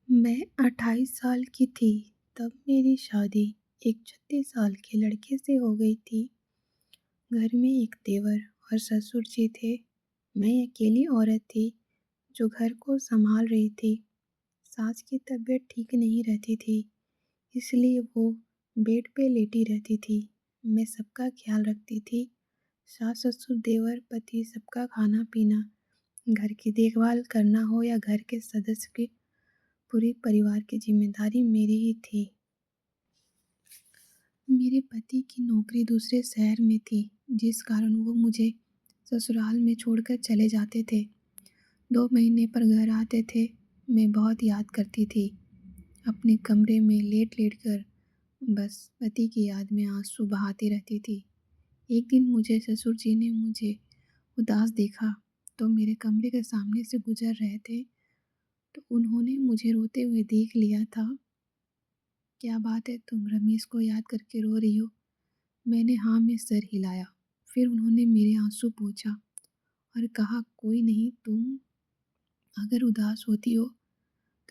मैं 28 साल की थी तब मेरी शादी एक 36 साल के लड़के से हो गई थी। घर में एक देवर और ससुर जी थे। मैं अकेली औरत थी जो घर को संभाल रही थी। सास की तबीयत ठीक नहीं रहती थी, इसलिए वो बेड पे लेटी रहती थी। मैं सबका ख्याल रखती थी। सास ससुर देवर पति सबका खाना पीना, घर की देखभाल करना हो या घर के सदस्य की, पूरे परिवार की जिम्मेदारी मेरी ही थी। मेरे पति की नौकरी दूसरे शहर में थी, जिस कारण वो मुझे ससुराल में छोड़कर चले जाते थे। 2 महीने पर घर आते थे। मैं बहुत याद करती थी। अपने कमरे में लेट-लेट कर बस पति की याद में आंसू बहाती रहती थी। एक दिन मुझे ससुर जी ने मुझे उदास देखा, तो मेरे कमरे के सामने से गुजर रहे थे, तो उन्होंने मुझे रोते हुए देख लिया था। "क्या बात है, तुम रमेश को याद करके रो रही हो?" मैंने हाँ में सर हिलाया। फिर उन्होंने मेरे आंसू पोंछा और कहा, कोई नहीं, तुम अगर उदास होती हो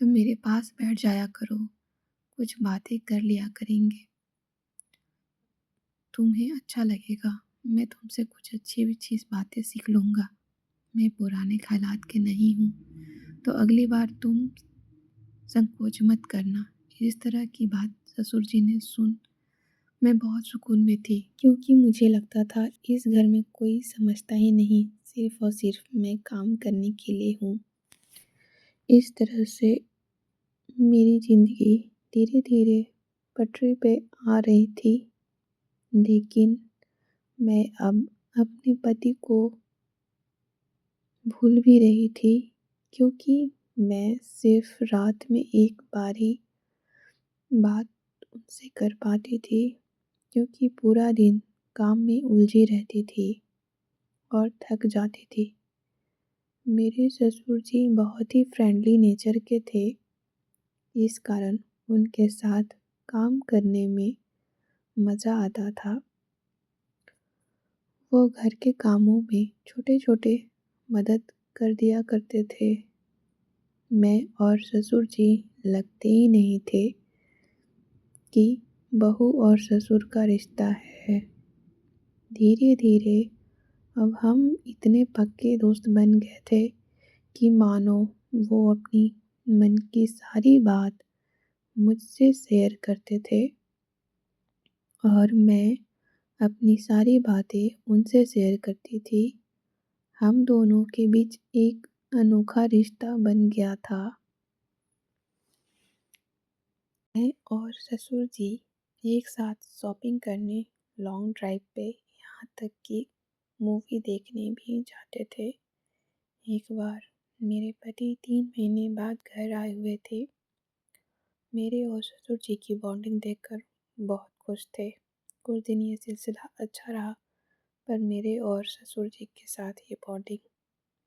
तो मेरे पास बैठ जाया करो, कुछ बातें कर लिया करेंगे, तुम्हें अच्छा लगेगा। मैं तुमसे कुछ अच्छी बातें सीख लूँगा। मैं पुराने ख़यालात के नहीं हूँ, तो अगली बार तुम संकोच मत करना। इस तरह की बात ससुर जी ने सुन मैं बहुत सुकून में थी, क्योंकि मुझे लगता था इस घर में कोई समझता ही नहीं, सिर्फ और सिर्फ मैं काम करने के लिए हूँ। इस तरह से मेरी ज़िंदगी धीरे-धीरे पटरी पे आ रही थी, लेकिन मैं अब अपने पति को भूल भी रही थी, क्योंकि मैं सिर्फ रात में एक बार ही बात उनसे कर पाती थी, क्योंकि पूरा दिन काम में उलझी रहती थी और थक जाती थी। मेरे ससुर जी बहुत ही फ्रेंडली नेचर के थे, इस कारण उनके साथ काम करने में मज़ा आता था। वो घर के कामों में छोटे-छोटे मदद कर दिया करते थे। मैं और ससुर जी लगते ही नहीं थे कि बहू और ससुर का रिश्ता है। धीरे-धीरे अब हम इतने पक्के दोस्त बन गए थे कि मानो वो अपनी मन की सारी बात मुझसे शेयर करते थे और मैं अपनी सारी बातें उनसे शेयर करती थी। हम दोनों के बीच एक अनोखा रिश्ता बन गया था। मैं और ससुर जी एक साथ शॉपिंग करने, लॉन्ग ड्राइव पे, यहाँ तक कि मूवी देखने भी जाते थे। एक बार मेरे पति 3 महीने बाद घर आए हुए थे। मेरे और ससुर जी की बॉन्डिंग देखकर बहुत खुश थे। कुछ दिन ये सिलसिला अच्छा रहा, पर मेरे और ससुर जी के साथ ये बॉन्डिंग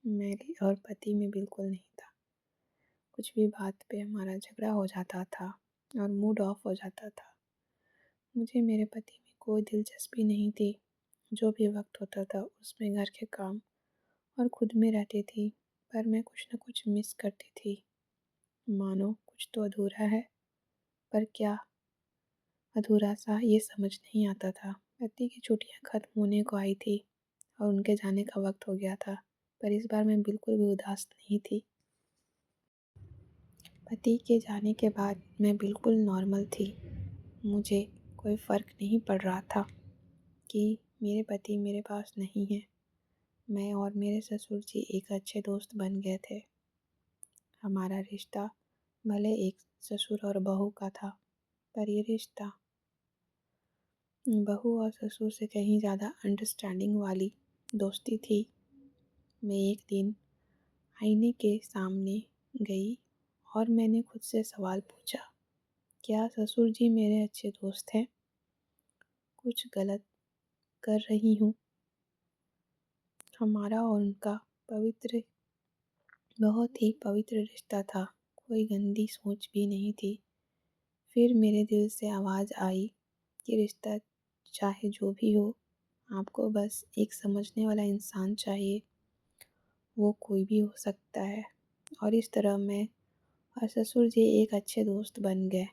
मेरे और पति में बिल्कुल नहीं था। कुछ भी बात पे हमारा झगड़ा हो जाता था और मूड ऑफ हो जाता था। मुझे मेरे पति में कोई दिलचस्पी नहीं थी। जो भी वक्त होता था उसमें घर के काम और खुद में रहती थी, पर मैं कुछ न कुछ मिस करती थी। मानो कुछ तो अधूरा है, पर क्या अधूरा सा ये समझ नहीं आता था। पति की छुट्टियां खत्म होने को आई थी और उनके जाने का वक्त हो गया था, पर इस बार मैं बिल्कुल भी उदास नहीं थी। पति के जाने के बाद मैं बिल्कुल नॉर्मल थी। मुझे कोई फ़र्क नहीं पड़ रहा था कि मेरे पति मेरे पास नहीं हैं। मैं और मेरे ससुर जी एक अच्छे दोस्त बन गए थे। हमारा रिश्ता भले एक ससुर और बहू का था, पर ये रिश्ता बहू और ससुर से कहीं ज़्यादा अंडरस्टैंडिंग वाली दोस्ती थी। मैं एक दिन आईने के सामने गई और मैंने खुद से सवाल पूछा, क्या ससुर जी मेरे अच्छे दोस्त हैं? कुछ गलत कर रही हूँ? हमारा और उनका पवित्र बहुत ही पवित्र रिश्ता था, कोई गंदी सोच भी नहीं थी। फिर मेरे दिल से आवाज़ आई कि रिश्ता चाहे जो भी हो, आपको बस एक समझने वाला इंसान चाहिए, वो कोई भी हो सकता है। और इस तरह मैं और ससुर जी एक अच्छे दोस्त बन गए।